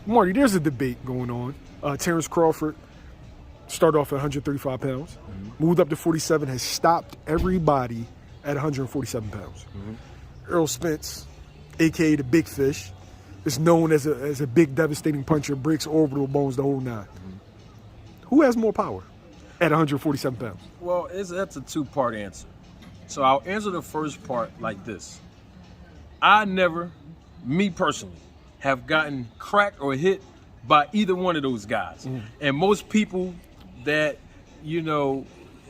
Marty, there's a debate going on. Terence Crawford started off at 135 pounds, moved up to 47, has stopped everybody at 147 pounds. Errol Spence, a.k.a. the Big Fish, is known as a big, devastating puncher, breaks orbital bones, the whole nine. Who has more power at 147 pounds? Well, that's a two-part answer. So I'll answer the first part like this. I never, me personally, have gotten cracked or hit by either one of those guys. And most people that,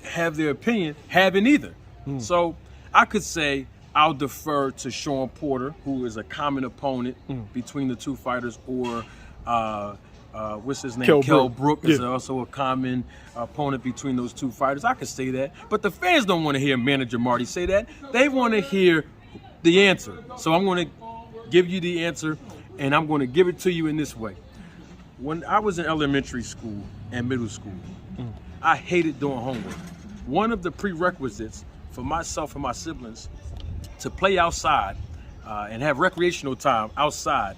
have their opinion haven't either. So I could say I'll defer to Sean Porter, who is a common opponent between the two fighters, or what's his name? Kell Brook is also a common opponent between those two fighters. I could say that, but the fans don't want to hear manager Marty say that. They want to hear the answer. So I'm going to give you the answer, and I'm going to give it to you in this way. When I was in elementary school and middle school, I hated doing homework. One of the prerequisites for myself and my siblings to play outside and have recreational time outside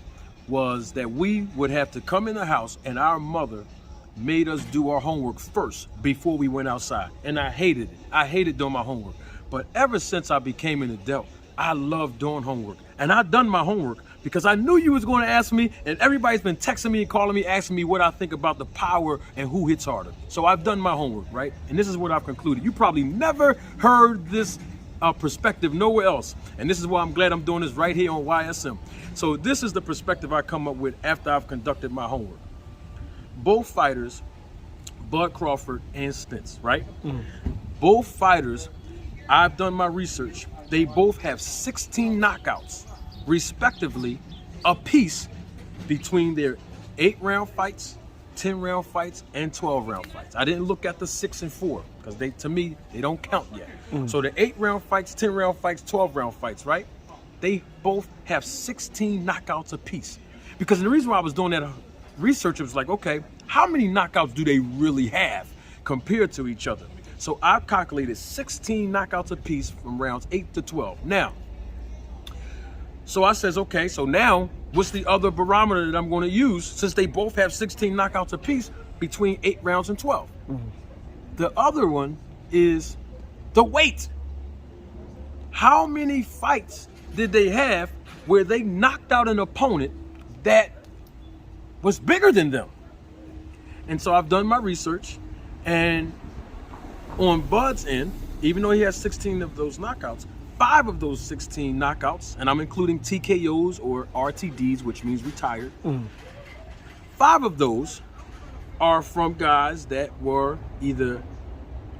was that we would have to come in the house and our mother made us do our homework first before we went outside. And I hated it. I hated doing my homework. But ever since I became an adult, I love doing homework. And I've done my homework because I knew you was going to ask me, and everybody's been texting me and calling me, asking me what I think about the power and who hits harder. So I've done my homework, right? And this is what I've concluded. You probably never heard this perspective nowhere else. And this is why I'm glad I'm doing this right here on YSM. So this is the perspective I come up with after I've conducted my homework. Both fighters, Bud Crawford and Spence, right? Both fighters, I've done my research. They both have 16 knockouts, respectively, apiece between their 8-round fights, 10-round fights, and 12-round fights. I didn't look at the 6 and 4 because to me, they don't count yet. So the 8-round fights, 10-round fights, 12-round fights, right? They both have 16 knockouts apiece. Because the reason why I was doing that research was like, okay, how many knockouts do they really have compared to each other? So I've calculated 16 knockouts apiece from rounds 8 to 12. Now, so I says, okay, so now what's the other barometer that I'm going to use since they both have 16 knockouts apiece between 8 rounds and 12? The other one is the weight. How many fights did they have where they knocked out an opponent that was bigger than them? And so I've done my research, and on Bud's end, even though he has 16 of those knockouts, 5 of those 16 knockouts, and I'm including TKOs or RTDs, which means retired, 5 of those are from guys that were either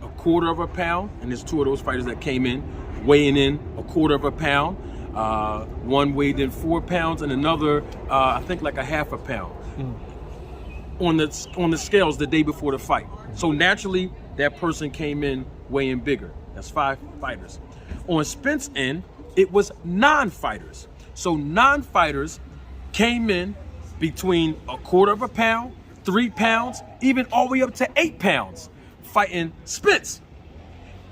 a quarter of a pound, and there's 2 of those fighters that came in weighing in a quarter of a pound. One weighed in 4 pounds, and another, I think, like a half a pound on the scales the day before the fight. So naturally, that person came in weighing bigger. That's 5 fighters. On Spence's end, it was non-fighters. So non-fighters came in between a quarter of a pound, 3 pounds, even all the way up to 8 pounds, fighting Spence.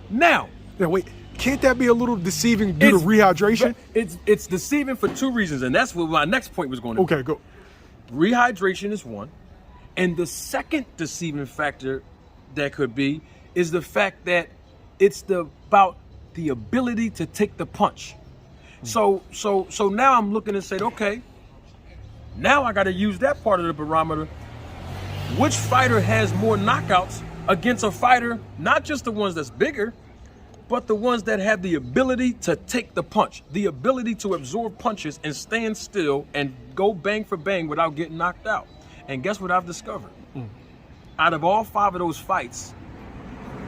Now, wait, can't that be a little deceiving due to rehydration? It's deceiving for 2 reasons, and that's what my next point was going to be. Okay, go. Rehydration is one, and the second deceiving factor that could be is the fact that it's about the ability to take the punch. So now I'm looking and saying, okay, now I got to use that part of the barometer. Which fighter has more knockouts against a fighter, not just the ones that's bigger, but the ones that have the ability to take the punch, the ability to absorb punches and stand still and go bang for bang without getting knocked out. And guess what I've discovered? Out of all 5 of those fights,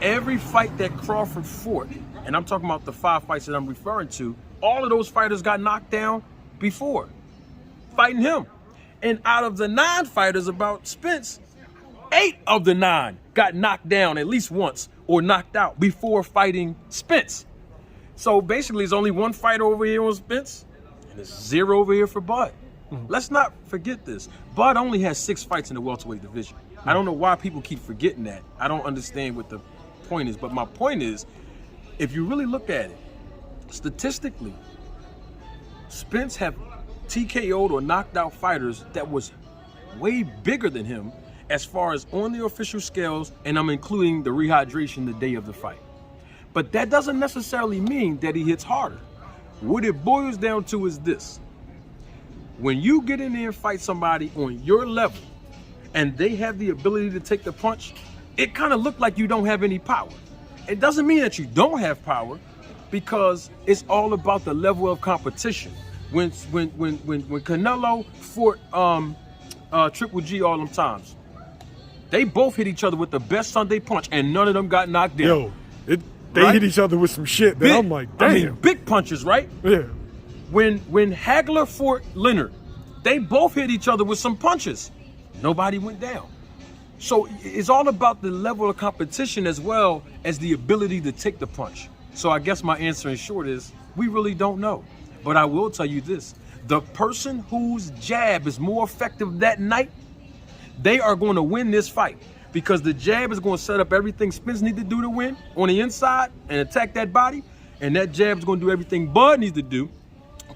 every fight that Crawford fought, and I'm talking about the 5 fights that I'm referring to, all of those fighters got knocked down before fighting him. And out of the 9 fighters about Spence, 8 of the 9 got knocked down at least once or knocked out before fighting Spence. So basically, there's only 1 fighter over here on Spence, and there's 0 over here for Bud. Let's not forget this. Bud only has 6 fights in the welterweight division. I don't know why people keep forgetting that. I don't understand what the point is, but my point is, if you really look at it, statistically, Spence have TKO'd or knocked out fighters that was way bigger than him as far as on the official scales, and I'm including the rehydration the day of the fight. But that doesn't necessarily mean that he hits harder. What it boils down to is this. When you get in there and fight somebody on your level and they have the ability to take the punch, it kind of looked like you don't have any power. It doesn't mean that you don't have power, because it's all about the level of competition. When Canelo fought Triple G all them times, they both hit each other with the best Sunday punch, and none of them got knocked down. Yo, they hit each other with some shit that I'm like, damn. I mean, big punches, right? Yeah. When Hagler fought Leonard, they both hit each other with some punches. Nobody went down. So it's all about the level of competition as well as the ability to take the punch. So I guess my answer in short is, we really don't know. But I will tell you this, the person whose jab is more effective that night, they are going to win this fight, because the jab is going to set up everything Spence needs to do to win on the inside and attack that body. And that jab is going to do everything Bud needs to do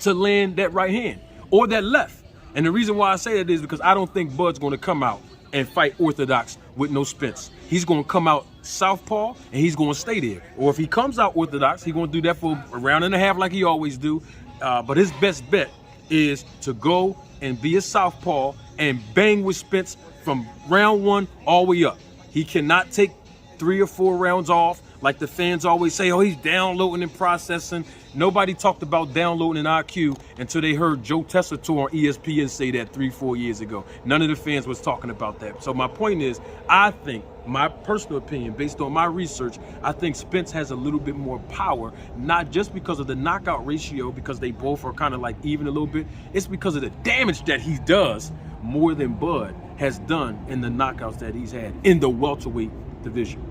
to land that right hand or that left. And the reason why I say that is because I don't think Bud's going to come out and fight orthodox with no Spence. He's going to come out southpaw and he's going to stay there. Or if he comes out orthodox, he's going to do that for a round and a half like he always do. But his best bet is to go and be a southpaw and bang with Spence from round one all the way up. He cannot take 3 or 4 rounds off like the fans always say, oh, he's downloading and processing. Nobody talked about downloading an IQ until they heard Joe Tessitore on ESPN say that 3-4 years ago. None of the fans was talking about that. So my point is, I think, my personal opinion, based on my research, I think Spence has a little bit more power, not just because of the knockout ratio, because they both are kind of like even a little bit. It's because of the damage that he does more than Bud has done in the knockouts that he's had in the welterweight division.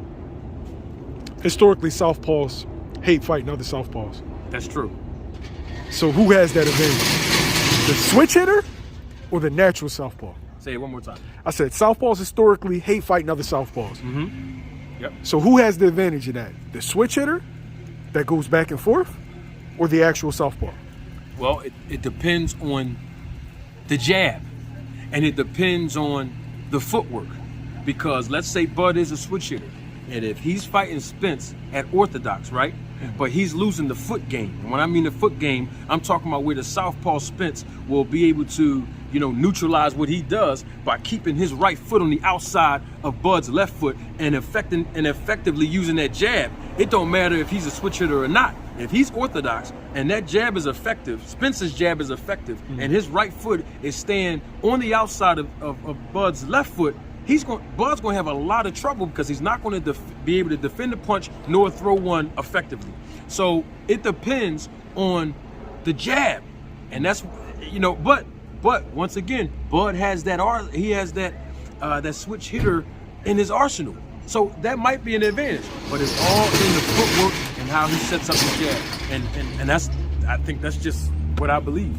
Historically, southpaws hate fighting other southpaws. That's true. So who has that advantage? The switch hitter or the natural southpaw? Say it one more time. I said southpaws historically hate fighting other southpaws. Mm-hmm. Yep. So who has the advantage of that? The switch hitter that goes back and forth, or the actual southpaw? Well, it depends on the jab, and it depends on the footwork. Because let's say Bud is a switch hitter, and if he's fighting Spence at orthodox, right? But he's losing the foot game. And when I mean the foot game, I'm talking about where the southpaw Spence will be able to, neutralize what he does by keeping his right foot on the outside of Bud's left foot and effectively using that jab. It don't matter if he's a switch hitter or not. If he's orthodox and that jab is effective, Spence's jab is effective, and his right foot is staying on the outside of Bud's left foot, Bud's going to have a lot of trouble, because he's not going to be able to defend the punch nor throw one effectively. So it depends on the jab, and that's but once again, Bud has that that switch hitter in his arsenal. So that might be an advantage, but it's all in the footwork and how he sets up the jab, and I think that's just what I believe.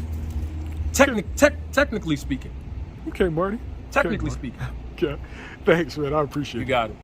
Technically speaking. Okay, Marty. Technically speaking. Okay. Thanks, man. I appreciate it. You got it.